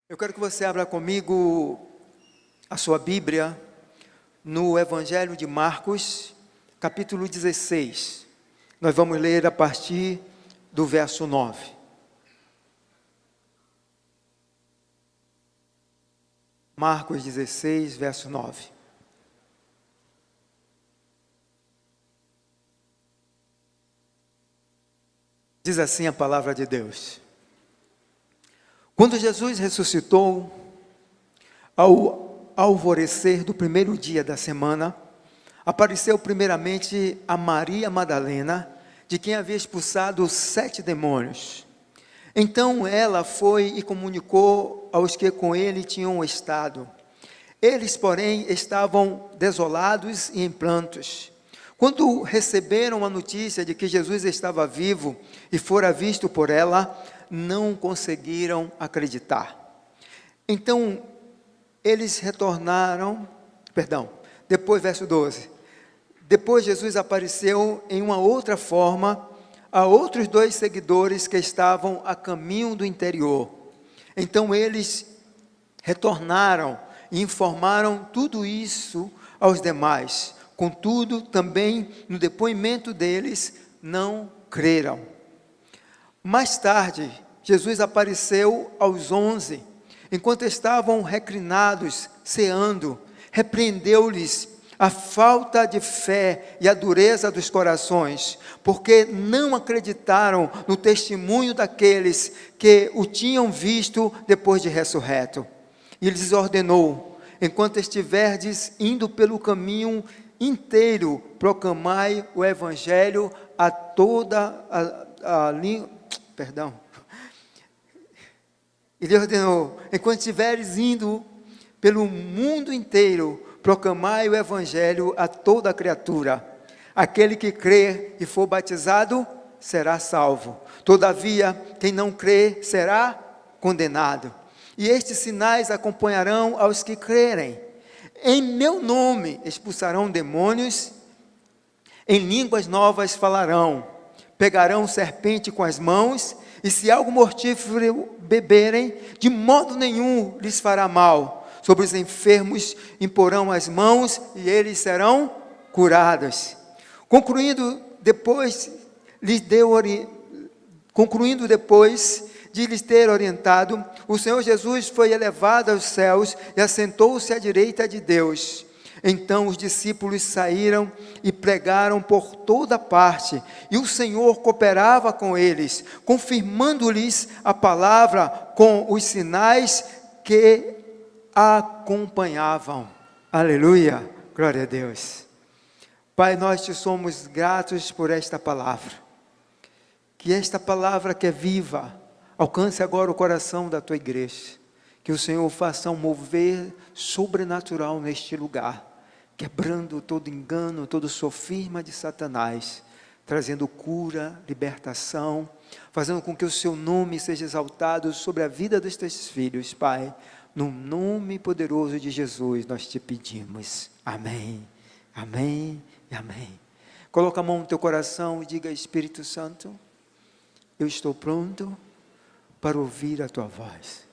Eu quero que você abra comigo a sua Bíblia no Evangelho de Marcos, capítulo 16. Nós vamos ler a partir do verso 9. Marcos 16, verso 9. Diz assim a palavra de Deus. Quando Jesus ressuscitou, ao alvorecer do primeiro dia da semana, apareceu primeiramente a Maria Madalena, de quem havia expulsado 7 demônios. Então ela foi e comunicou aos que com ele tinham estado. Eles, porém, estavam desolados e em prantos. Quando receberam a notícia de que Jesus estava vivo e fora visto por ela, não conseguiram acreditar. Então, eles retornaram, depois, verso 12. Depois Jesus apareceu em uma outra forma a outros 2 seguidores que estavam a caminho do interior. Então eles retornaram e informaram tudo isso aos demais. Contudo, também no depoimento deles, não creram. Mais tarde, Jesus apareceu aos 11, enquanto estavam reclinados, ceando, repreendeu-lhes a falta de fé e a dureza dos corações, porque não acreditaram no testemunho daqueles que o tinham visto depois de ressurreto. E lhes ordenou: enquanto estiverdes indo pelo caminho inteiro, proclamai o evangelho a toda a língua. Ele ordenou: enquanto estiveres indo pelo mundo inteiro, proclamai o evangelho a toda criatura. Aquele que crer e for batizado será salvo. Todavia, quem não crer será condenado. E estes sinais acompanharão aos que crerem. Em meu nome expulsarão demônios, em línguas novas falarão, pegarão serpente com as mãos, e se algo mortífero beberem, de modo nenhum lhes fará mal. Sobre os enfermos imporão as mãos, e eles serão curados. Concluindo depois de lhes ter orientado, o Senhor Jesus foi elevado aos céus e assentou-se à direita de Deus. Então os discípulos saíram e pregaram por toda parte, e o Senhor cooperava com eles, confirmando-lhes a palavra com os sinais que acompanhavam. Aleluia, glória a Deus. Pai, nós te somos gratos por esta palavra, que esta palavra que é viva, alcance agora o coração da tua igreja, que o Senhor faça um mover sobrenatural neste lugar, quebrando todo engano, todo sofisma de Satanás, trazendo cura, libertação, fazendo com que o seu nome seja exaltado sobre a vida dos teus filhos, Pai. No nome poderoso de Jesus nós te pedimos. Amém, amém e amém. Coloca a mão no teu coração e diga: Espírito Santo, eu estou pronto para ouvir a tua voz.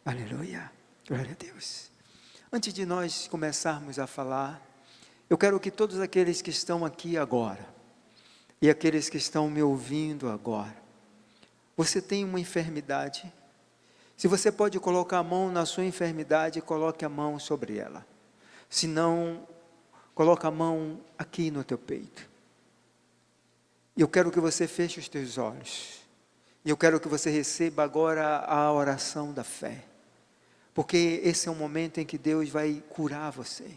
Aleluia, glória a Deus. Antes de nós começarmos a falar, eu quero que todos aqueles que estão aqui agora, e aqueles que estão me ouvindo agora, você tem uma enfermidade? Se você pode colocar a mão na sua enfermidade, coloque a mão sobre ela. Se não, coloca a mão aqui no teu peito. Eu quero que você feche os teus olhos. E eu quero que você receba agora a oração da fé. Porque esse é um momento em que Deus vai curar você.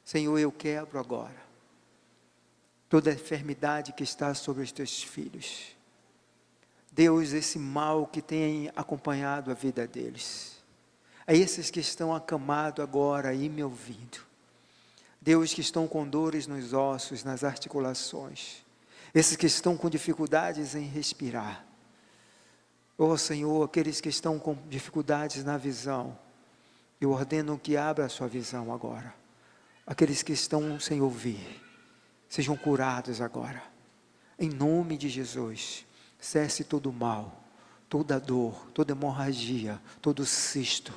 Senhor, eu quebro agora toda a enfermidade que está sobre os teus filhos. Deus, esse mal que tem acompanhado a vida deles. A esses que estão acamados agora e me ouvindo. Deus, que estão com dores nos ossos, nas articulações. Esses que estão com dificuldades em respirar. Oh Senhor, aqueles que estão com dificuldades na visão, eu ordeno que abra a sua visão agora. Aqueles que estão sem ouvir, sejam curados agora. Em nome de Jesus, cesse todo o mal, toda dor, toda hemorragia, todo cisto.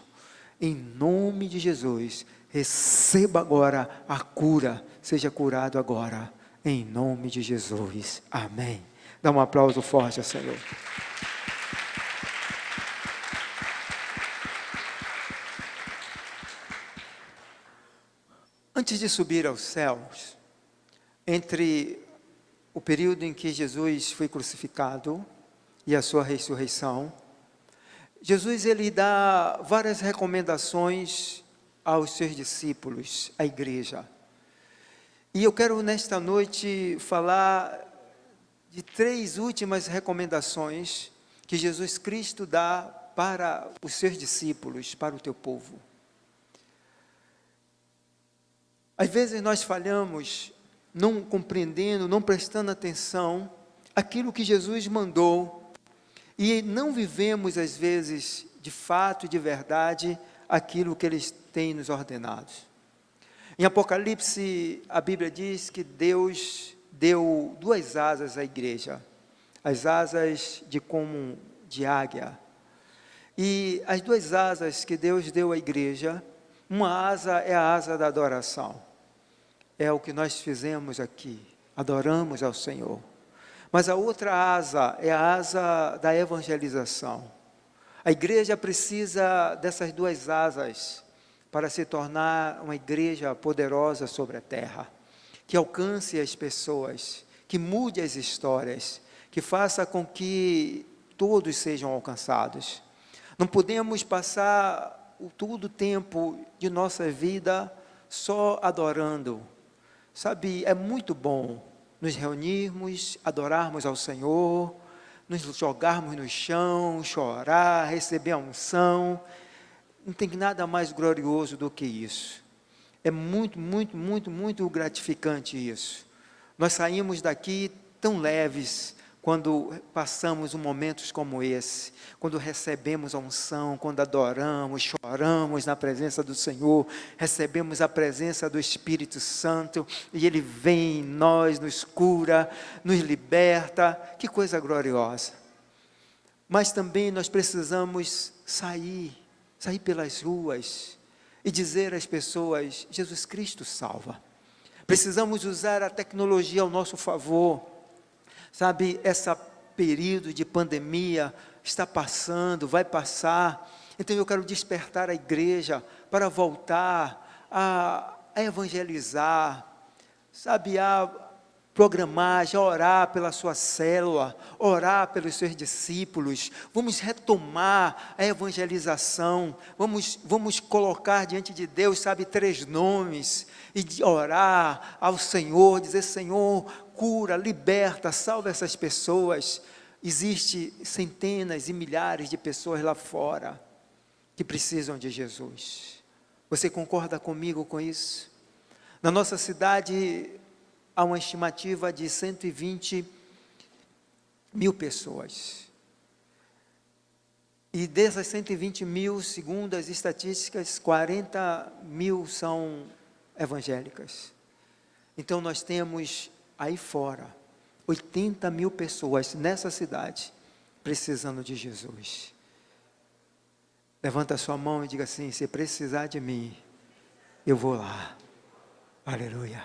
Em nome de Jesus, receba agora a cura, seja curado agora, em nome de Jesus. Amém. Dá um aplauso forte ao Senhor. Antes de subir aos céus, entre o período em que Jesus foi crucificado e a sua ressurreição, Jesus ele dá várias recomendações aos seus discípulos, à igreja. E eu quero nesta noite falar de 3 últimas recomendações que Jesus Cristo dá para os seus discípulos, para o teu povo. Às vezes nós falhamos não compreendendo, não prestando atenção àquilo que Jesus mandou e não vivemos às vezes de fato, de verdade, aquilo que Ele tem nos ordenado. Em Apocalipse, a Bíblia diz que Deus deu 2 asas à igreja, as asas de águia. E as 2 asas que Deus deu à igreja, uma asa é a asa da adoração. É o que nós fizemos aqui, adoramos ao Senhor. Mas a outra asa é a asa da evangelização. A igreja precisa dessas 2 asas para se tornar uma igreja poderosa sobre a terra, que alcance as pessoas, que mude as histórias, que faça com que todos sejam alcançados. Não podemos passar todo o tempo de nossa vida só adorando. Sabe, é muito bom nos reunirmos, adorarmos ao Senhor, nos jogarmos no chão, chorar, receber a unção. Não tem nada mais glorioso do que isso. É muito, muito, muito, muito gratificante isso. Nós saímos daqui tão leves quando passamos momentos como esse, quando recebemos a unção, quando adoramos, choramos na presença do Senhor, recebemos a presença do Espírito Santo, e Ele vem em nós, nos cura, nos liberta, que coisa gloriosa. Mas também nós precisamos sair pelas ruas, e dizer às pessoas, Jesus Cristo salva. Precisamos usar a tecnologia ao nosso favor. Sabe, esse período de pandemia está passando, vai passar. Então eu quero despertar a igreja para voltar a evangelizar, sabe, a programar, já orar pela sua célula, orar pelos seus discípulos. Vamos retomar a evangelização, vamos colocar diante de Deus, sabe, 3 nomes, e orar ao Senhor, dizer, Senhor, cura, liberta, salva essas pessoas. Existem centenas e milhares de pessoas lá fora que precisam de Jesus. Você concorda comigo com isso? Na nossa cidade, há uma estimativa de 120 mil pessoas. E dessas 120 mil, segundo as estatísticas, 40 mil são evangélicas. Então nós temos aí fora 80 mil pessoas nessa cidade precisando de Jesus. Levanta a sua mão e diga assim, se precisar de mim, eu vou lá. Aleluia.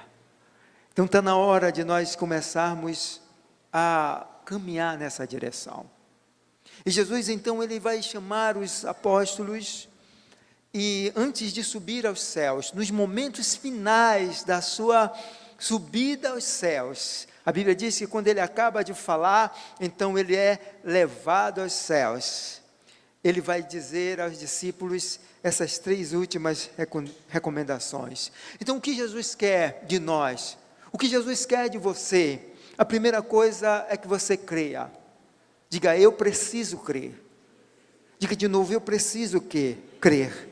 Então está na hora de nós começarmos a caminhar nessa direção. E Jesus então ele vai chamar os apóstolos e antes de subir aos céus, nos momentos finais da sua subida aos céus, a Bíblia diz que quando ele acaba de falar, então ele é levado aos céus. Ele vai dizer aos discípulos essas 3 últimas recomendações. Então o que Jesus quer de nós? O que Jesus quer de você? A primeira coisa é que você creia. Diga, eu preciso crer. Diga de novo, eu preciso crer.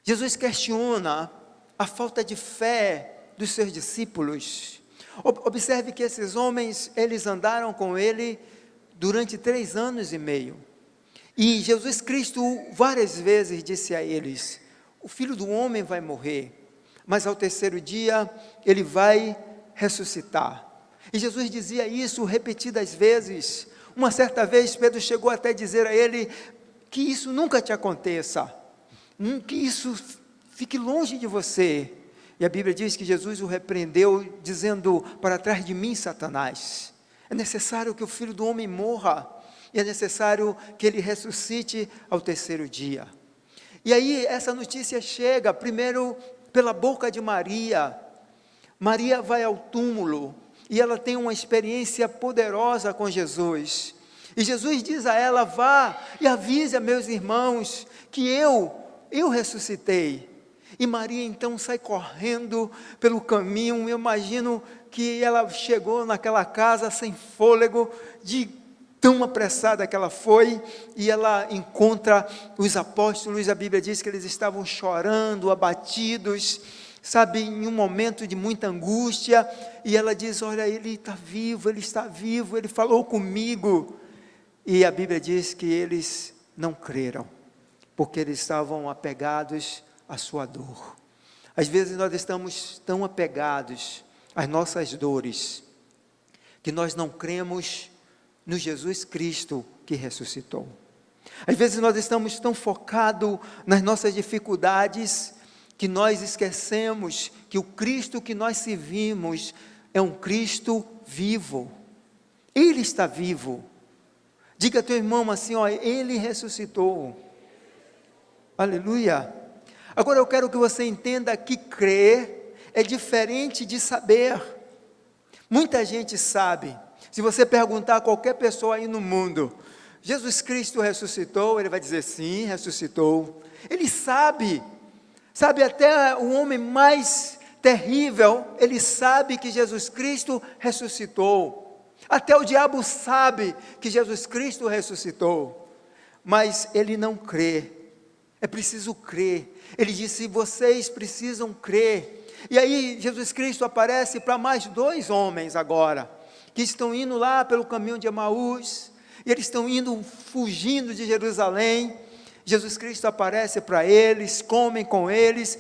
Jesus questiona a falta de fé dos seus discípulos. Observe que esses homens, eles andaram com ele durante 3 anos e meio. E Jesus Cristo várias vezes disse a eles, o Filho do Homem vai morrer, mas ao 3º dia ele vai ressuscitar. E Jesus dizia isso repetidas vezes. Uma certa vez, Pedro chegou até a dizer a ele que isso nunca te aconteça, que isso fique longe de você. E a Bíblia diz que Jesus o repreendeu, dizendo: para trás de mim, Satanás. É necessário que o Filho do Homem morra, e é necessário que ele ressuscite ao terceiro dia. E aí essa notícia chega, primeiro pela boca de Maria. Maria vai ao túmulo, e ela tem uma experiência poderosa com Jesus. E Jesus diz a ela: vá e avise a meus irmãos que eu ressuscitei. E Maria então sai correndo pelo caminho. Eu imagino que ela chegou naquela casa sem fôlego, de tão apressada que ela foi, e ela encontra os apóstolos. A Bíblia diz que eles estavam chorando, abatidos, sabe, em um momento de muita angústia, e ela diz: olha, ele está vivo, ele falou comigo. E a Bíblia diz que eles não creram, porque eles estavam apegados à sua dor. Às vezes nós estamos tão apegados às nossas dores, que nós não cremos no Jesus Cristo que ressuscitou. Às vezes nós estamos tão focados nas nossas dificuldades, que nós esquecemos que o Cristo que nós servimos é um Cristo vivo. Ele está vivo. Diga a teu irmão assim: ó, ele ressuscitou. Aleluia. Agora eu quero que você entenda que crer é diferente de saber. Muita gente sabe. Se você perguntar a qualquer pessoa aí no mundo: Jesus Cristo ressuscitou? Ele vai dizer: sim, ressuscitou. Ele sabe. Sabe, até o homem mais terrível, ele sabe que Jesus Cristo ressuscitou. Até o diabo sabe que Jesus Cristo ressuscitou. Mas ele não crê. É preciso crer. Ele disse: vocês precisam crer. E aí Jesus Cristo aparece para mais 2 homens agora, que estão indo lá pelo caminho de Emaús, e eles estão indo, fugindo de Jerusalém. Jesus Cristo aparece para eles, comem com eles,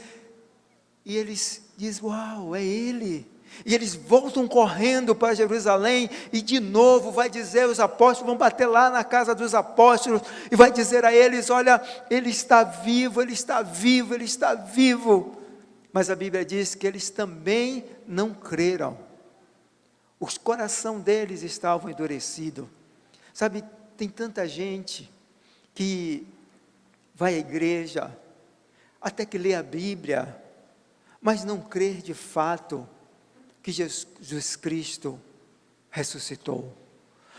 e eles dizem: uau, é Ele. E eles voltam correndo para Jerusalém, e de novo vai dizer, os apóstolos vão bater lá na casa dos apóstolos, e vai dizer a eles: olha, Ele está vivo, Ele está vivo, Ele está vivo. Mas a Bíblia diz que eles também não creram. O coração deles estava endurecido. Sabe, tem tanta gente que vai à igreja, até que lê a Bíblia, mas não crer de fato que Jesus Cristo ressuscitou.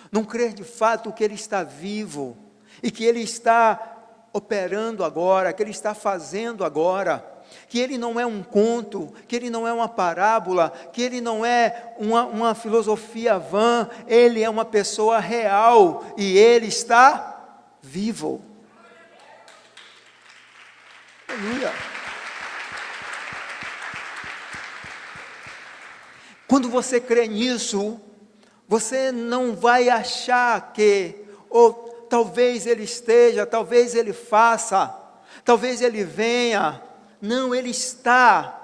Não crer de fato que Ele está vivo, e que Ele está operando agora, que Ele está fazendo agora, que Ele não é um conto, que Ele não é uma parábola, que Ele não é uma filosofia vã. Ele é uma pessoa real, e Ele está vivo. Aleluia. Quando você crê nisso, você não vai achar que, ou talvez Ele esteja, talvez Ele faça, talvez Ele venha. Não, Ele está.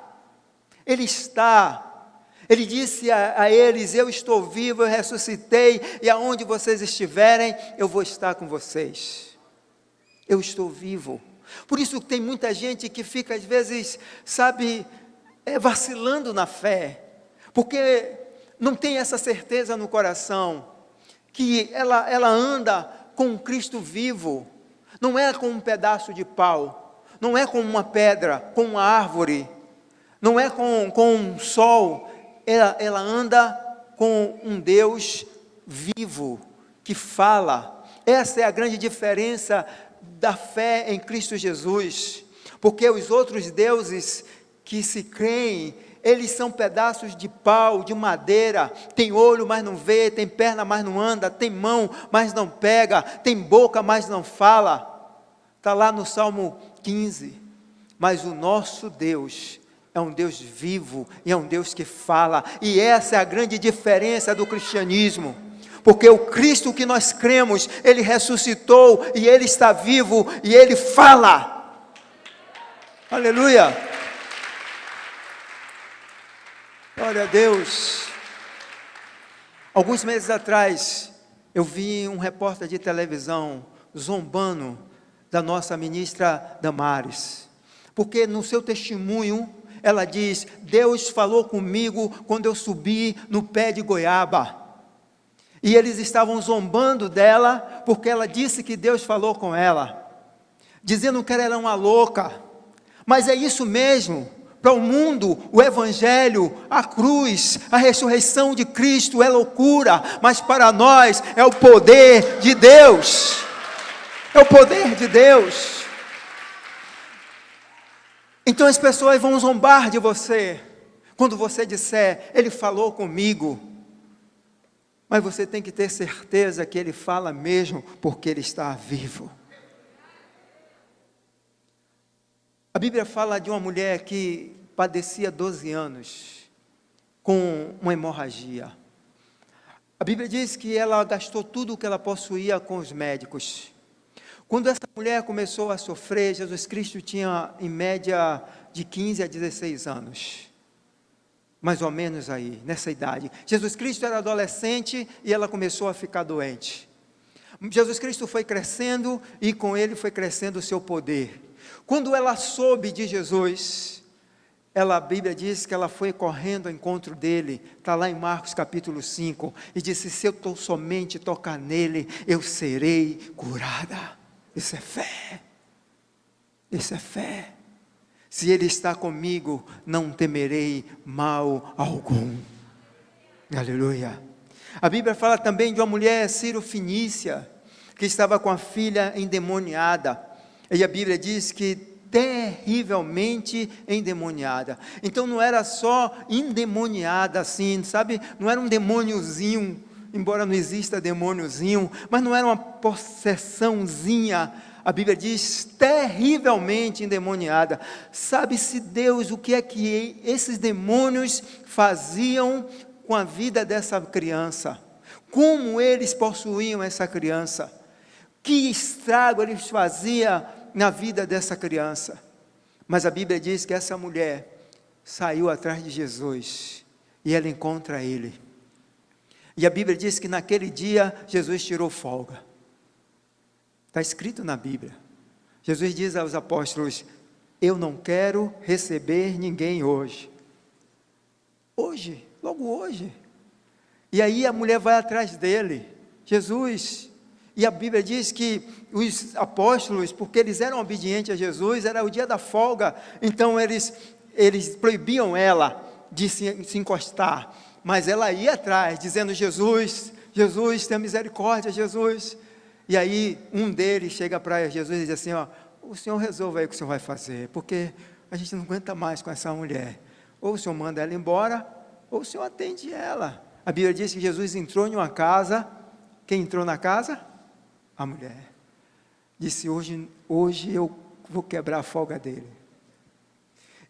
Ele está. Ele disse a eles: eu estou vivo, eu ressuscitei, e aonde vocês estiverem, eu vou estar com vocês. Eu estou vivo. Por isso tem muita gente que fica às vezes, sabe, vacilando na fé, porque não tem essa certeza no coração, que ela anda com um Cristo vivo, não é com um pedaço de pau, não é com uma pedra, com uma árvore, não é com um sol, ela anda com um Deus vivo, que fala. Essa é a grande diferença da fé em Cristo Jesus, porque os outros deuses que se creem, eles são pedaços de pau, de madeira, tem olho, mas não vê, tem perna, mas não anda, tem mão, mas não pega, tem boca, mas não fala. Está lá no Salmo 15, mas o nosso Deus é um Deus vivo, e é um Deus que fala, e essa é a grande diferença do cristianismo, porque o Cristo que nós cremos, Ele ressuscitou, e Ele está vivo, e Ele fala. Aleluia! Glória a Deus. Alguns meses atrás, Eu vi um repórter de televisão zombando da nossa ministra Damares, porque no seu testemunho ela diz: Deus falou comigo quando eu subi no pé de goiaba. E eles estavam zombando dela, porque ela disse que Deus falou com ela, dizendo que ela era uma louca. Mas é isso mesmo. Para o mundo, o Evangelho, a cruz, a ressurreição de Cristo é loucura, mas para nós é o poder de Deus. É o poder de Deus. Então as pessoas vão zombar de você, quando você disser: Ele falou comigo. Mas você tem que ter certeza que Ele fala mesmo, porque Ele está vivo. A Bíblia fala de uma mulher que padecia 12 anos com uma hemorragia. A Bíblia diz que ela gastou tudo o que ela possuía com os médicos. Quando essa mulher começou a sofrer, Jesus Cristo tinha em média de 15 a 16 anos. Mais ou menos aí, nessa idade. Jesus Cristo era adolescente e ela começou a ficar doente. Jesus Cristo foi crescendo e com ele foi crescendo o seu poder. Quando ela soube de Jesus, a Bíblia diz que ela foi correndo ao encontro dele, está lá em Marcos capítulo 5, e disse: se eu somente tocar nele, eu serei curada. Isso é fé, isso é fé. Se ele está comigo, não temerei mal algum. Aleluia. A Bíblia fala também de uma mulher sírio-fenícia, que estava com a filha endemoniada, e a Bíblia diz que terrivelmente endemoniada. Então não era só endemoniada assim, sabe? Não era um demôniozinho, embora não exista demôniozinho, mas não era uma possessãozinha. A Bíblia diz terrivelmente endemoniada. Sabe-se Deus o que é que esses demônios faziam com a vida dessa criança, como eles possuíam essa criança, que estrago eles faziam na vida dessa criança. Mas a Bíblia diz que essa mulher saiu atrás de Jesus, e ela encontra ele, e a Bíblia diz que naquele dia, Jesus tirou folga, está escrito na Bíblia. Jesus diz aos apóstolos: eu não quero receber ninguém hoje, logo hoje, e aí a mulher vai atrás dele, Jesus. E a Bíblia diz que os apóstolos, porque eles eram obedientes a Jesus, era o dia da folga, então eles proibiam ela de se encostar, mas ela ia atrás, dizendo: Jesus, tenha misericórdia, Jesus. E aí um deles chega para Jesus e diz assim: o Senhor resolva aí o que o Senhor vai fazer, porque a gente não aguenta mais com essa mulher, ou o Senhor manda ela embora, ou o Senhor atende ela. A Bíblia diz que Jesus entrou em uma casa. Quem entrou na casa? A mulher. Disse: hoje eu vou quebrar a folga dele.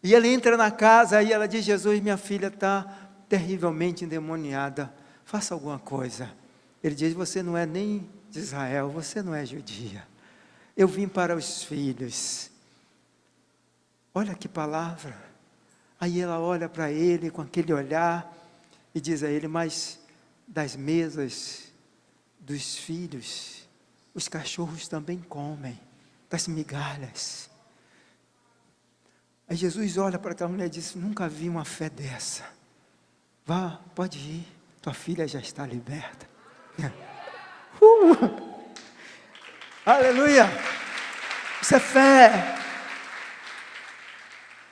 E ele entra na casa e ela diz: Jesus, minha filha está terrivelmente endemoniada, faça alguma coisa. Ele diz: você não é nem de Israel, você não é judia, eu vim para os filhos. Olha que palavra. Aí ela olha para ele com aquele olhar e diz a ele: mas das mesas dos filhos, os cachorros também comem, das migalhas. Aí Jesus olha para aquela mulher e diz: nunca vi uma fé dessa. Vá, pode ir, tua filha já está liberta. Aleluia. Isso é fé.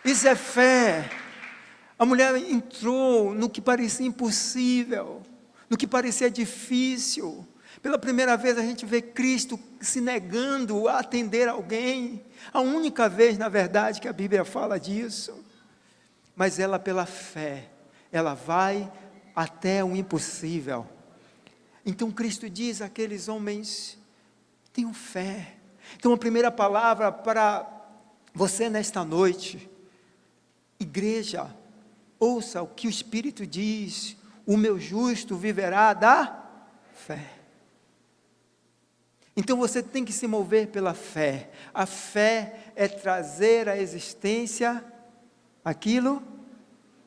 Isso é fé. A mulher entrou no que parecia impossível, no que parecia difícil. Pela primeira vez a gente vê Cristo se negando a atender alguém. A única vez, na verdade, que a Bíblia fala disso. Mas ela, pela fé, ela vai até o impossível. Então Cristo diz àqueles homens: tenham fé. Então a primeira palavra para você nesta noite: igreja, ouça o que o Espírito diz: o meu justo viverá da fé. Então você tem que se mover pela fé. A fé é trazer à existência aquilo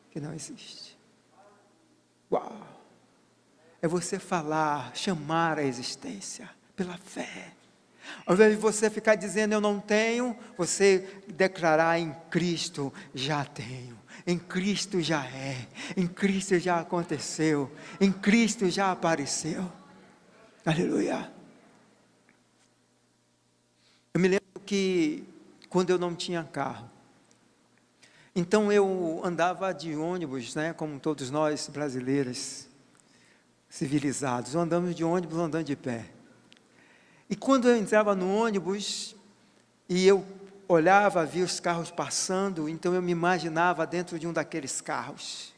que não existe. Uau! é você falar, chamar a existência pela fé. Ao invés de você ficar dizendo eu não tenho, você declarar em Cristo já tenho, em Cristo já é, em Cristo já aconteceu, em Cristo já apareceu. Aleluia. Eu me lembro que quando eu não tinha carro, então eu andava de ônibus, né, como todos nós brasileiros civilizados, andamos de ônibus andando de pé. E quando eu entrava no ônibus e eu olhava, via os carros passando, então eu me imaginava dentro de um daqueles carros.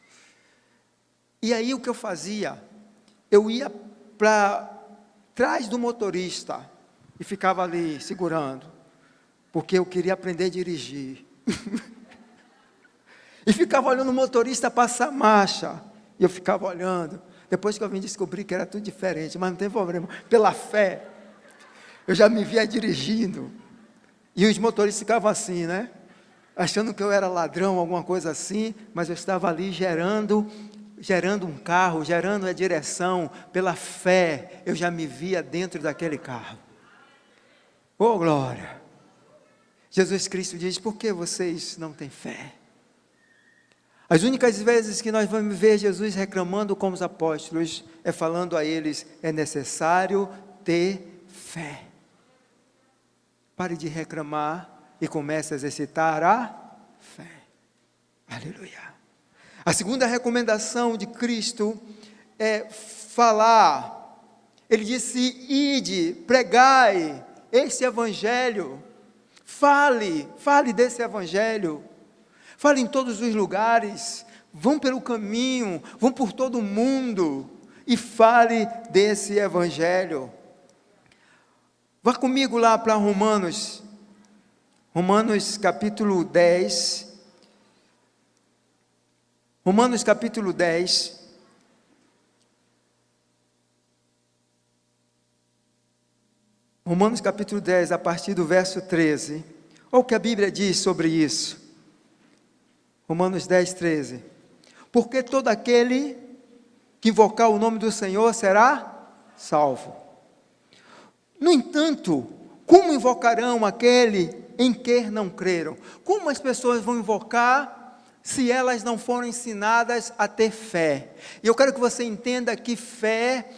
E aí o que eu fazia? Eu ia para trás do motorista e ficava ali segurando, porque eu queria aprender a dirigir. E ficava olhando o motorista passar marcha, e eu ficava olhando. Depois que eu vim descobrir que era tudo diferente, mas não tem problema, pela fé, eu já me via dirigindo, e os motoristas ficavam assim, né? Achando que eu era ladrão, alguma coisa assim, mas eu estava ali gerando um carro, gerando a direção, pela fé, eu já me via dentro daquele carro. Oh, glória! Jesus Cristo diz, por que vocês não têm fé? As únicas vezes que nós vamos ver Jesus reclamando com os apóstolos, é falando a eles, é necessário ter fé. Pare de reclamar e comece a exercitar a fé. Aleluia. A segunda recomendação de Cristo é falar. Ele disse, ide, pregai esse evangelho. Fale desse evangelho. Fale em todos os lugares. Vão pelo caminho, vão por todo o mundo e fale desse evangelho. Vá comigo lá para Romanos capítulo 10. Romanos capítulo 10. Romanos capítulo 10, a partir do verso 13. Olha o que a Bíblia diz sobre isso. Romanos 10, 13. Porque todo aquele que invocar o nome do Senhor será salvo. No entanto, como invocarão aquele em que não creram? Como as pessoas vão invocar se elas não foram ensinadas a ter fé? E eu quero que você entenda que fé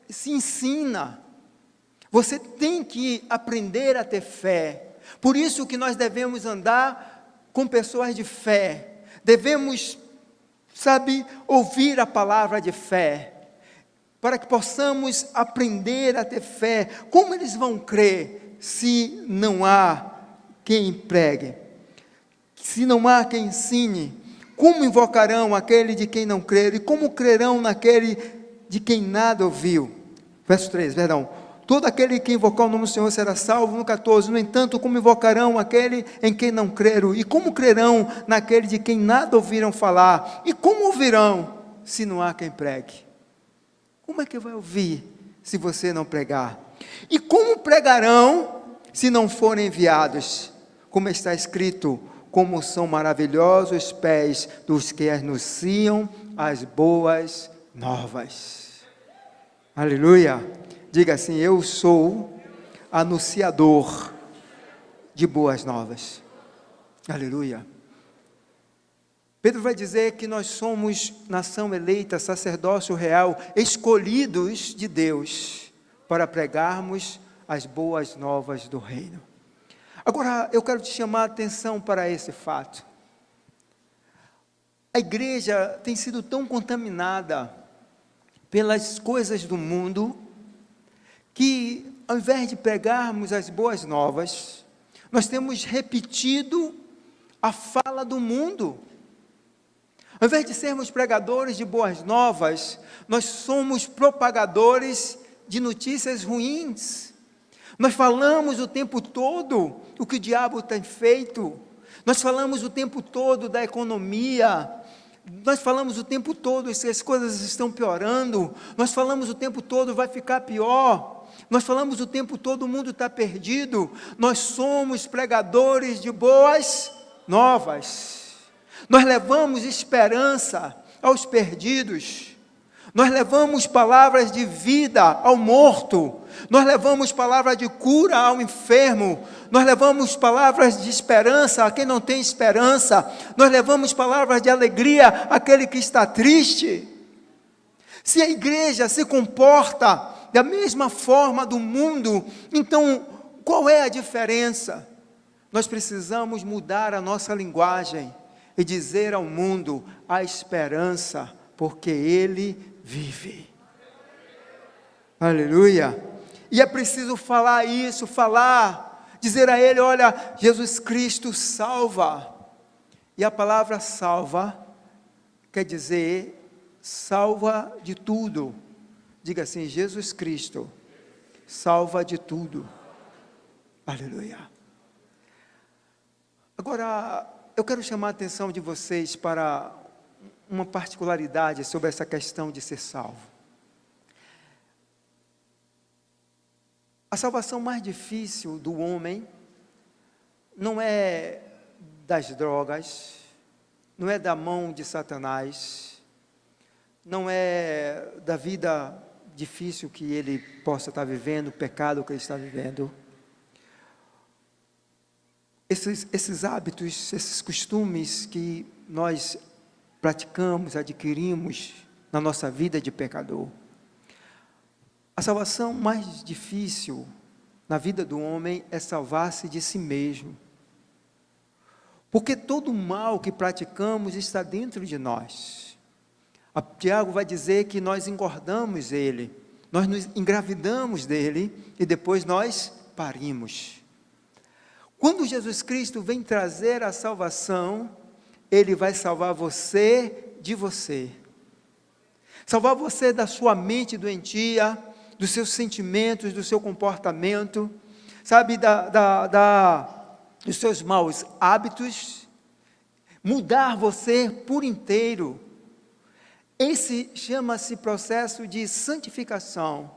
se ensina. Você tem que aprender a ter fé. Por isso que nós devemos andar com pessoas de fé. Devemos, ouvir a palavra de fé, para que possamos aprender a ter fé. Como eles vão crer se não há quem pregue? Se não há quem ensine? Como invocarão aquele de quem não creram? E como crerão naquele de quem nada ouviu? Verso 3, perdão. Todo aquele que invocar o nome do Senhor será salvo. No 14, no entanto, como invocarão aquele em quem não creram? E como crerão naquele de quem nada ouviram falar? E como ouvirão se não há quem pregue? Como é que vai ouvir se você não pregar? E como pregarão se não forem enviados? Como está escrito, como são maravilhosos os pés dos que anunciam as boas novas. Aleluia! Diga assim, eu sou anunciador de boas novas. Aleluia! Pedro vai dizer que nós somos nação eleita, sacerdócio real, escolhidos de Deus, para pregarmos as boas novas do reino. Agora, eu quero te chamar a atenção para esse fato. A igreja tem sido tão contaminada pelas coisas do mundo, que ao invés de pregarmos as boas novas, nós temos repetido a fala do mundo. Ao invés de sermos pregadores de boas novas, nós somos propagadores de notícias ruins. Nós falamos o tempo todo o que o diabo tem feito. Nós falamos o tempo todo da economia. Nós falamos o tempo todo se as coisas estão piorando. Nós falamos o tempo todo vai ficar pior. Nós falamos o tempo todo o mundo está perdido. Nós somos pregadores de boas novas. Nós levamos esperança aos perdidos. Nós levamos palavras de vida ao morto. Nós levamos palavras de cura ao enfermo. Nós levamos palavras de esperança a quem não tem esperança. Nós levamos palavras de alegria àquele que está triste. Se a igreja se comporta da mesma forma do mundo, então qual é a diferença? Nós precisamos mudar a nossa linguagem e dizer ao mundo a esperança, porque Ele vive. Aleluia. E é preciso falar isso, dizer a Ele, olha, Jesus Cristo salva. E a palavra salva quer dizer salva de tudo. Diga assim, Jesus Cristo salva de tudo. Aleluia. Agora, eu quero chamar a atenção de vocês para uma particularidade sobre essa questão de ser salvo. A salvação mais difícil do homem não é das drogas, não é da mão de Satanás, não é da vida difícil que ele possa estar vivendo, o pecado que ele está vivendo. Esses hábitos, esses costumes que nós praticamos, adquirimos na nossa vida de pecador. A salvação mais difícil na vida do homem é salvar-se de si mesmo. Porque todo o mal que praticamos está dentro de nós. Tiago vai dizer que nós engordamos ele, nós nos engravidamos dele e depois nós parimos. Quando Jesus Cristo vem trazer a salvação, Ele vai salvar você de você. Salvar você da sua mente doentia, dos seus sentimentos, do seu comportamento, sabe, dos seus maus hábitos, mudar você por inteiro. Esse chama-se processo de santificação.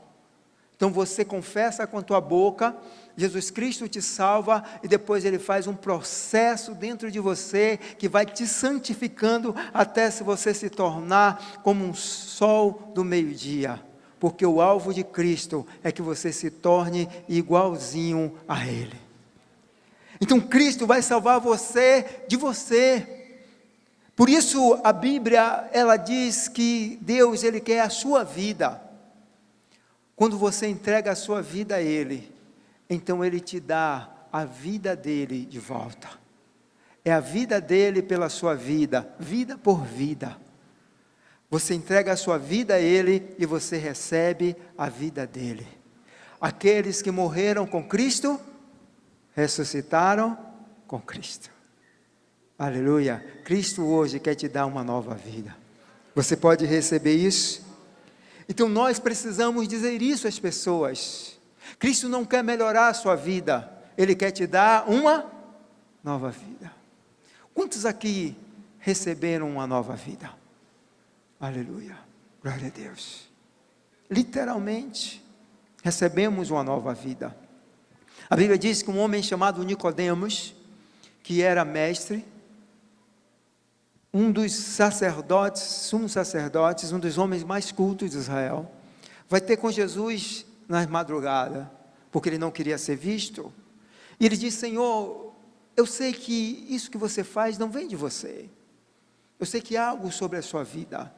Então você confessa com a tua boca, Jesus Cristo te salva, e depois Ele faz um processo dentro de você, que vai te santificando, até se você se tornar como um sol do meio-dia, porque o alvo de Cristo é que você se torne igualzinho a Ele. Então Cristo vai salvar você de você. Por isso a Bíblia, ela diz que Deus, Ele quer a sua vida. Quando você entrega a sua vida a Ele, então Ele te dá a vida dEle de volta. É a vida dEle pela sua vida, vida por vida. Você entrega a sua vida a Ele e você recebe a vida dEle. Aqueles que morreram com Cristo, ressuscitaram com Cristo. Aleluia. Cristo hoje quer te dar uma nova vida. Você pode receber isso? Então nós precisamos dizer isso às pessoas. Cristo não quer melhorar a sua vida, Ele quer te dar uma nova vida. Quantos aqui receberam uma nova vida? Aleluia, glória a Deus. Literalmente, recebemos uma nova vida. A Bíblia diz que um homem chamado Nicodemos, que era mestre, um dos sacerdotes, sumos sacerdotes, um dos homens mais cultos de Israel, vai ter com Jesus na madrugada, porque ele não queria ser visto, e ele diz: Senhor, eu sei que isso que você faz não vem de você, eu sei que há algo sobre a sua vida,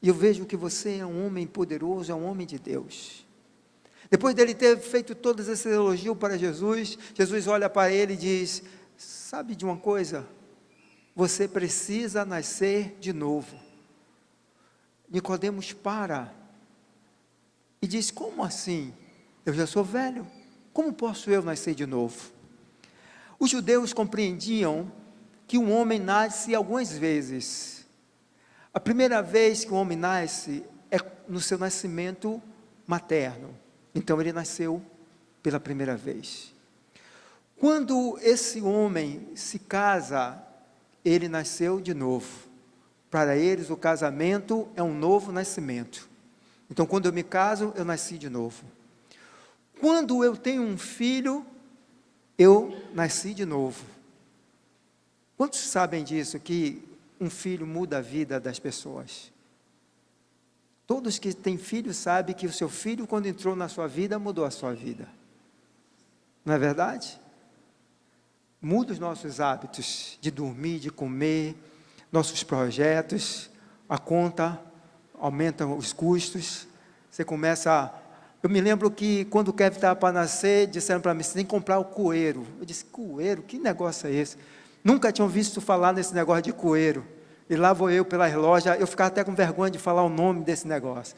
e eu vejo que você é um homem poderoso, é um homem de Deus. Depois dele ter feito todos esses elogios para Jesus, Jesus olha para ele e diz: sabe de uma coisa? Você precisa nascer de novo. Nicodemos para e diz: como assim? Eu já sou velho, como posso eu nascer de novo? Os judeus compreendiam que um homem nasce algumas vezes. A primeira vez que o homem nasce é no seu nascimento materno. Então ele nasceu pela primeira vez. Quando esse homem se casa, ele nasceu de novo. Para eles o casamento é um novo nascimento. Então quando eu me caso, eu nasci de novo. Quando eu tenho um filho, eu nasci de novo. Quantos sabem disso, que um filho muda a vida das pessoas? Todos que têm filho sabem que o seu filho, quando entrou na sua vida, mudou a sua vida. Não é verdade? Muda os nossos hábitos de dormir, de comer, nossos projetos, a conta, aumenta os custos, você começa a... Eu me lembro que quando o Kevin estava para nascer, disseram para mim, você tem que comprar o coeiro. Eu disse, coeiro? Que negócio é esse? Nunca tinham visto falar nesse negócio de coeiro. E lá vou eu pelas lojas, eu ficava até com vergonha de falar o nome desse negócio.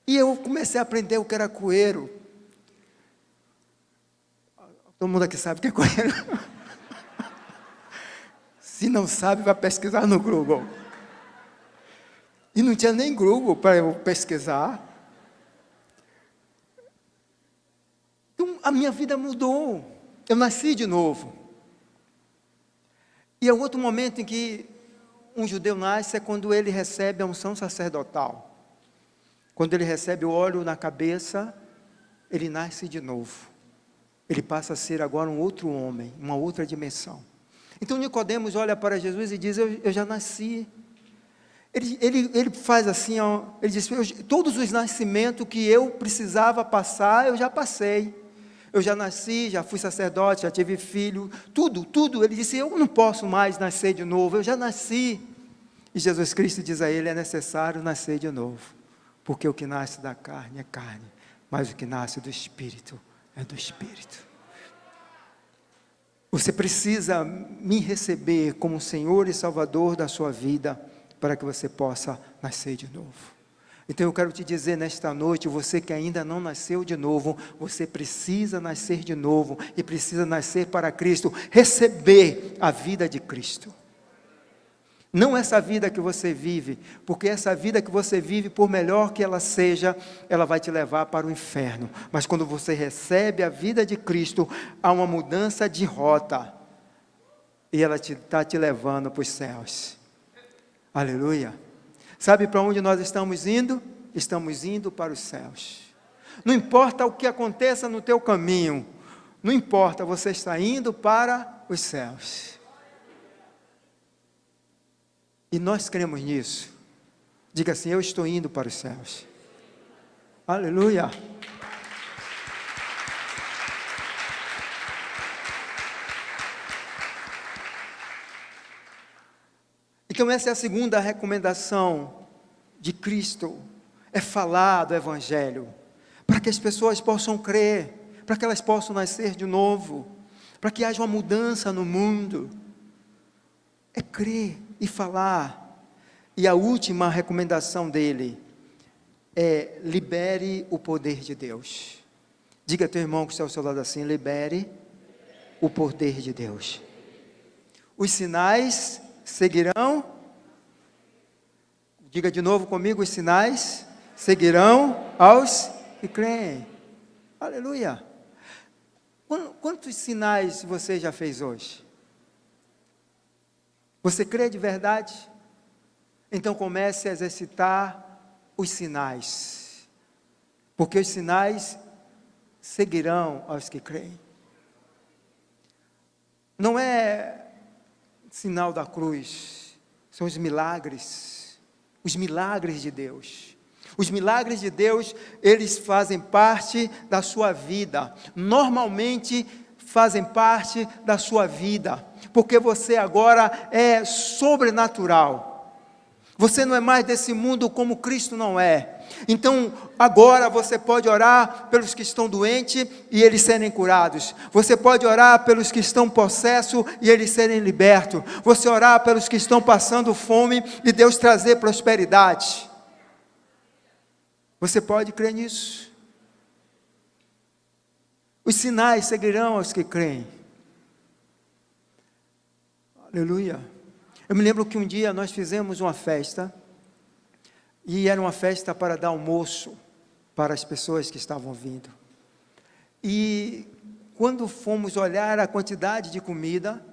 E eu comecei a aprender o que era coeiro. Todo mundo aqui sabe o que é coeiro. Se não sabe, vai pesquisar no Google. E não tinha nem Google para eu pesquisar. Então, a minha vida mudou. Eu nasci de novo. E é outro momento em que um judeu nasce, é quando ele recebe a unção sacerdotal. Quando ele recebe o óleo na cabeça, ele nasce de novo. Ele passa a ser agora um outro homem, uma outra dimensão. Então Nicodemos olha para Jesus e diz, eu já nasci. Ele faz assim, ó, ele diz, todos os nascimentos que eu precisava passar, eu já passei. Eu já nasci, já fui sacerdote, já tive filho, tudo. Ele disse, eu não posso mais nascer de novo, eu já nasci. E Jesus Cristo diz a ele, é necessário nascer de novo. Porque o que nasce da carne é carne, mas o que nasce do Espírito é do Espírito. Você precisa me receber como Senhor e Salvador da sua vida, para que você possa nascer de novo. Então eu quero te dizer nesta noite, você que ainda não nasceu de novo, você precisa nascer de novo, e precisa nascer para Cristo, receber a vida de Cristo. Não essa vida que você vive, porque essa vida que você vive, por melhor que ela seja, ela vai te levar para o inferno. Mas quando você recebe a vida de Cristo, há uma mudança de rota, e ela está te levando para os céus. Aleluia. Sabe para onde nós estamos indo? Estamos indo para os céus. Não importa o que aconteça no teu caminho, não importa, você está indo para os céus. E nós cremos nisso. Diga assim, eu estou indo para os céus. Aleluia. Então essa é a segunda recomendação de Cristo, é falar do Evangelho, para que as pessoas possam crer, para que elas possam nascer de novo, para que haja uma mudança no mundo, é crer e falar. E a última recomendação dele é, libere o poder de Deus. Diga ao teu irmão que está ao seu lado assim, libere o poder de Deus. Os sinais seguirão, diga de novo comigo, os sinais seguirão aos que creem. Aleluia. Quantos sinais você já fez hoje? Você crê de verdade? Então comece a exercitar os sinais, porque os sinais seguirão aos que creem. Não é sinal da cruz, são os milagres de Deus. Os milagres de Deus, eles fazem parte da sua vida, normalmente fazem parte da sua vida, porque você agora é sobrenatural. Você não é mais desse mundo como Cristo não é. Então, agora você pode orar pelos que estão doentes e eles serem curados. Você pode orar pelos que estão possessos e eles serem libertos. Você orar pelos que estão passando fome e Deus trazer prosperidade. Você pode crer nisso? Os sinais seguirão aos que creem. Aleluia. Eu me lembro que um dia nós fizemos uma festa, e era uma festa para dar almoço para as pessoas que estavam vindo. E quando fomos olhar a quantidade de comida,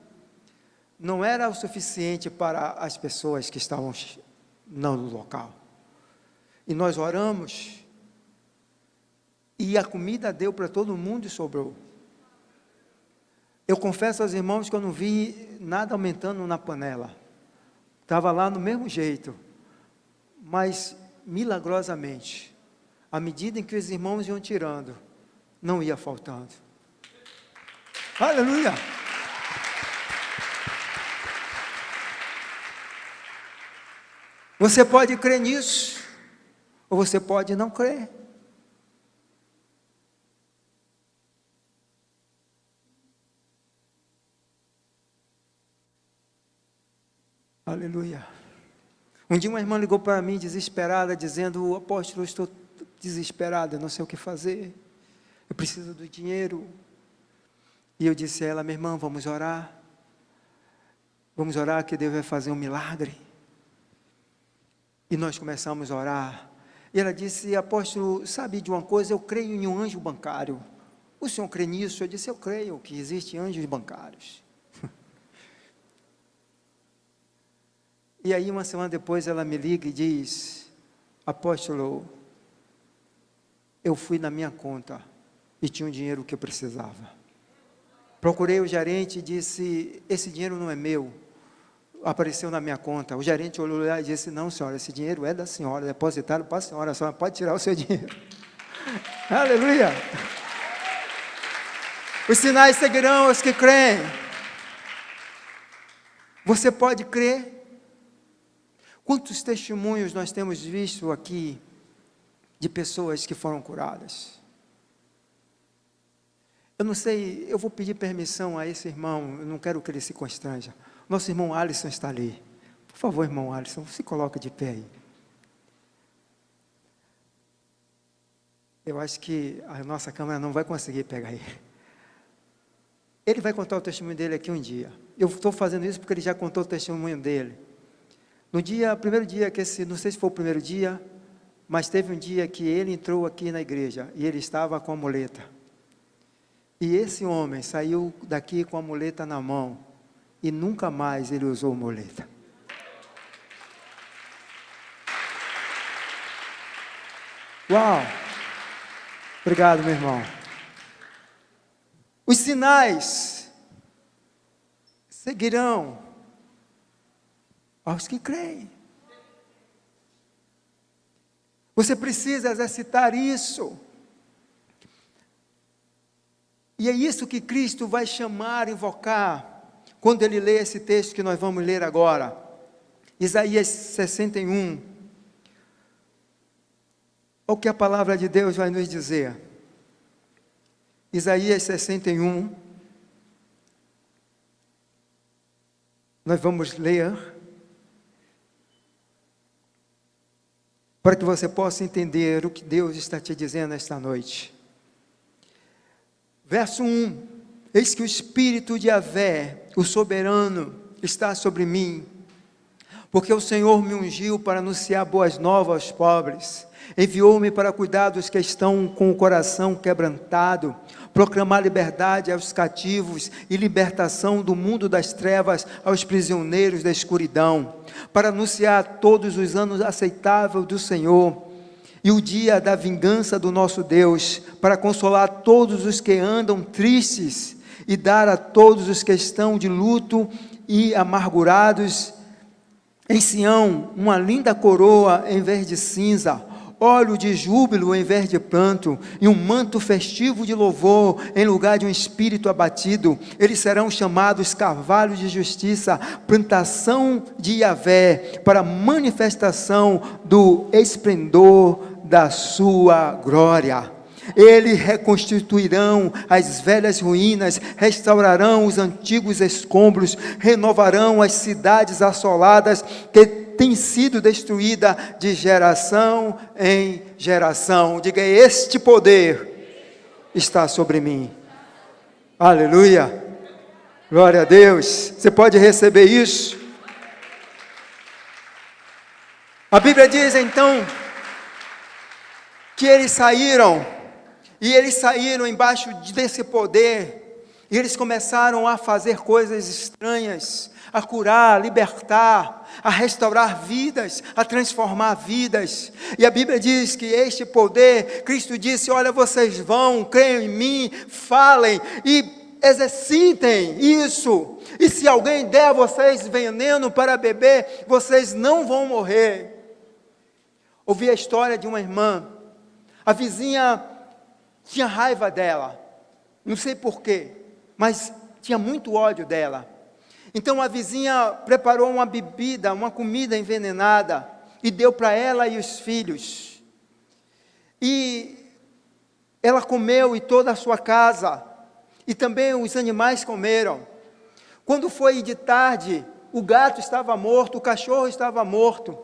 não era o suficiente para as pessoas que estavam no local. E nós oramos, e a comida deu para todo mundo e sobrou. Eu confesso aos irmãos que eu não vi nada aumentando na panela. Estava lá no mesmo jeito, mas milagrosamente, à medida em que os irmãos iam tirando, não ia faltando. Aleluia! Você pode crer nisso, ou você pode não crer. Aleluia. Um dia uma irmã ligou para mim desesperada, dizendo: apóstolo, eu estou desesperada, eu não sei o que fazer, eu preciso do dinheiro. E eu disse a ela: minha irmã, vamos orar que Deus vai fazer um milagre. E nós começamos a orar, e ela disse: apóstolo, sabe de uma coisa, eu creio em um anjo bancário, o senhor crê nisso? Eu disse: eu creio que existem anjos bancários. E aí uma semana depois ela me liga e diz: apóstolo, eu fui na minha conta e tinha o dinheiro que eu precisava. Procurei o gerente e disse: esse dinheiro não é meu, apareceu na minha conta. O gerente olhou lá e disse: não, senhora, esse dinheiro é da senhora, depositado para a senhora pode tirar o seu dinheiro. Aleluia! Os sinais seguirão os que creem. Você pode crer? Quantos testemunhos nós temos visto aqui de pessoas que foram curadas? Eu não sei, eu vou pedir permissão a esse irmão, eu não quero que ele se constranja. Nosso irmão Alisson está ali. Por favor, irmão Alisson, se coloca de pé aí. Eu acho que a nossa câmera não vai conseguir pegar ele. Ele vai contar o testemunho dele aqui um dia. Eu estou fazendo isso porque ele já contou o testemunho dele. No dia, primeiro dia, não sei se foi o primeiro dia, mas teve um dia que ele entrou aqui na igreja e ele estava com a muleta. E esse homem saiu daqui com a muleta na mão e nunca mais ele usou muleta. Uau! Obrigado, meu irmão. Os sinais seguirão aos que creem. Você precisa exercitar isso. E é isso que Cristo vai chamar, invocar, quando Ele lê esse texto que nós vamos ler agora. Isaías 61. Olha o que a palavra de Deus vai nos dizer. Isaías 61. Nós vamos ler, para que você possa entender o que Deus está te dizendo esta noite. Verso 1: eis que o Espírito de Yahvé, o soberano, está sobre mim, porque o Senhor me ungiu para anunciar boas novas aos pobres, enviou-me para cuidar dos que estão com o coração quebrantado, proclamar liberdade aos cativos e libertação do mundo das trevas aos prisioneiros da escuridão, para anunciar todos os anos aceitável do Senhor e o dia da vingança do nosso Deus, para consolar todos os que andam tristes e dar a todos os que estão de luto e amargurados em Sião uma linda coroa em vez de cinza, óleo de júbilo em vez de pranto, e um manto festivo de louvor em lugar de um espírito abatido. Eles serão chamados carvalhos de justiça, plantação de Yahvé, para manifestação do esplendor da sua glória. Eles reconstituirão as velhas ruínas, restaurarão os antigos escombros, renovarão as cidades assoladas que têm sido destruídas de geração em geração. Diga: este poder está sobre mim. Aleluia, glória a Deus. Você pode receber isso? A Bíblia diz então que eles saíram embaixo desse poder, e eles começaram a fazer coisas estranhas, a curar, a libertar, a restaurar vidas, a transformar vidas. E a Bíblia diz que este poder, Cristo disse: olha, vocês vão, creiam em mim, falem e exercitem isso, e se alguém der a vocês veneno para beber, vocês não vão morrer. ouvi a história de uma irmã. A vizinha tinha raiva dela, não sei porquê, mas tinha muito ódio dela. Então a vizinha preparou uma bebida, uma comida envenenada, e deu para ela e os filhos. E ela comeu, e toda a sua casa, e também os animais comeram. Quando foi de tarde, o gato estava morto, o cachorro estava morto,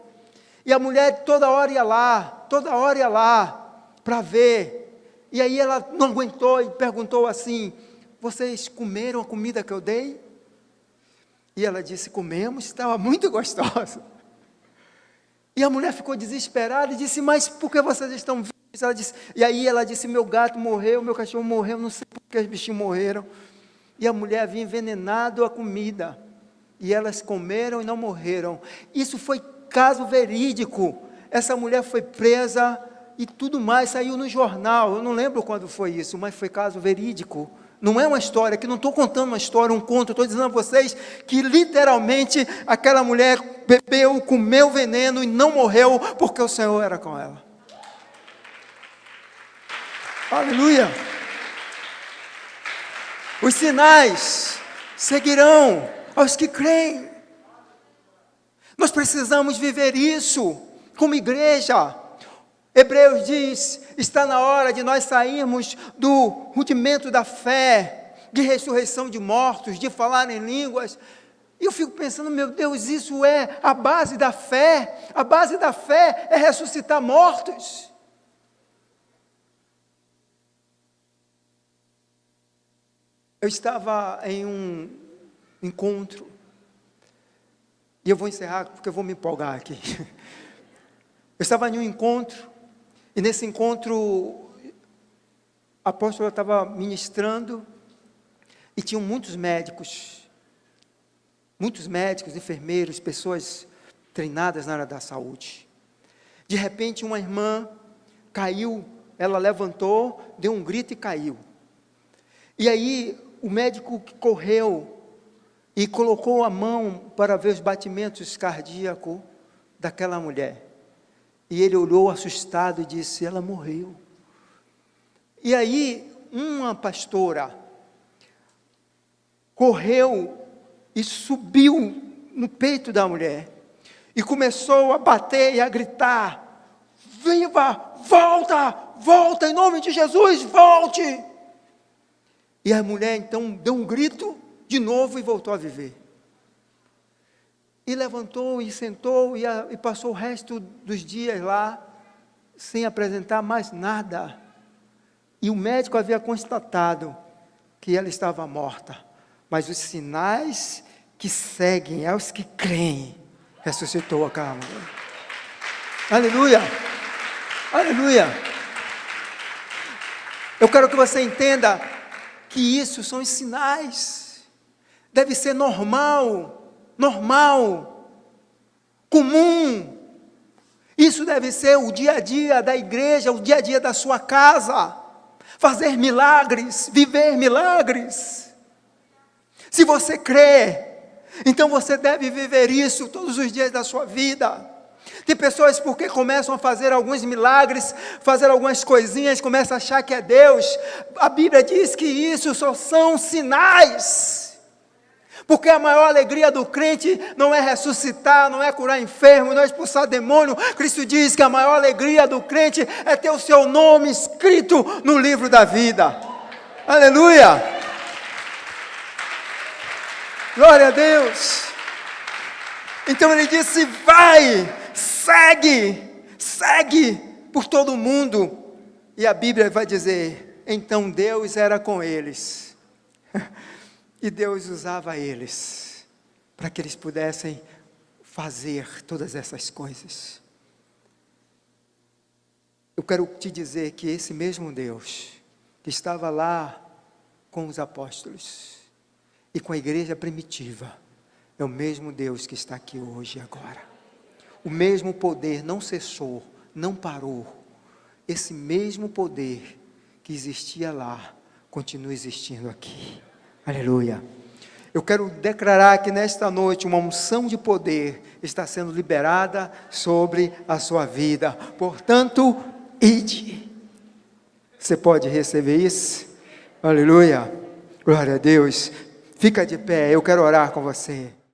e a mulher toda hora ia lá para ver. E aí ela não aguentou e perguntou assim: vocês comeram a comida que eu dei? E ela disse: comemos, estava muito gostosa. E a mulher ficou desesperada e disse: mas por que vocês estão vivos? E aí ela disse: meu gato morreu, meu cachorro morreu, não sei por que os bichinhos morreram. E a mulher havia envenenado a comida, e elas comeram e não morreram. Isso foi caso verídico. Essa mulher foi presa e tudo mais, saiu no jornal. Eu não lembro quando foi isso, mas foi caso verídico. Não é uma história, que não estou contando uma história, um conto, estou dizendo a vocês que literalmente aquela mulher bebeu, comeu veneno e não morreu, porque o Senhor era com ela. Aleluia! Os sinais seguirão aos que creem. Nós precisamos viver isso como igreja. Hebreus diz: está na hora de nós sairmos do rudimento da fé, de ressurreição de mortos, de falar em línguas. E eu fico pensando: meu Deus, isso é a base da fé. A base da fé é ressuscitar mortos. Eu estava em um encontro, e eu vou encerrar porque eu vou me empolgar aqui. Eu estava em um encontro, e nesse encontro, a apóstola estava ministrando, e tinham muitos médicos, enfermeiros, pessoas treinadas na área da saúde. De repente, uma irmã caiu, ela levantou, deu um grito e caiu. E aí, o médico correu e colocou a mão para ver os batimentos cardíacos daquela mulher. E ele olhou assustado e disse: ela morreu. E aí, uma pastora correu e subiu no peito da mulher e começou a bater e a gritar: viva, volta, em nome de Jesus, volte. E a mulher então deu um grito de novo e voltou a viver. E levantou e sentou e passou o resto dos dias lá, sem apresentar mais nada. E o médico havia constatado que ela estava morta. Mas os sinais que seguem aos que creem, ressuscitou aquela mulher. Aleluia! Aleluia! Eu quero que você entenda que isso são os sinais. Deve ser normal, comum. Isso deve ser o dia a dia da igreja, o dia a dia da sua casa. Fazer milagres, viver milagres. Se você crê, então você deve viver isso todos os dias da sua vida. Tem pessoas, porque começam a fazer alguns milagres, fazer algumas coisinhas, começam a achar que é Deus. A Bíblia diz que isso só são sinais. Porque a maior alegria do crente não é ressuscitar, não é curar enfermo, não é expulsar demônio. Cristo diz que a maior alegria do crente é ter o seu nome escrito no livro da vida. Aleluia! Glória a Deus! Então ele disse: vai, segue por todo mundo. E a Bíblia vai dizer: então Deus era com eles. E Deus usava eles para que eles pudessem fazer todas essas coisas. Eu quero te dizer que esse mesmo Deus que estava lá com os apóstolos e com a igreja primitiva é o mesmo Deus que está aqui hoje e agora. O mesmo poder não cessou, não parou. Esse mesmo poder que existia lá continua existindo aqui. Aleluia. Eu quero declarar que nesta noite uma unção de poder está sendo liberada sobre a sua vida. Portanto, ide. Você pode receber isso? Aleluia. Glória a Deus. Fica de pé, eu quero orar com você.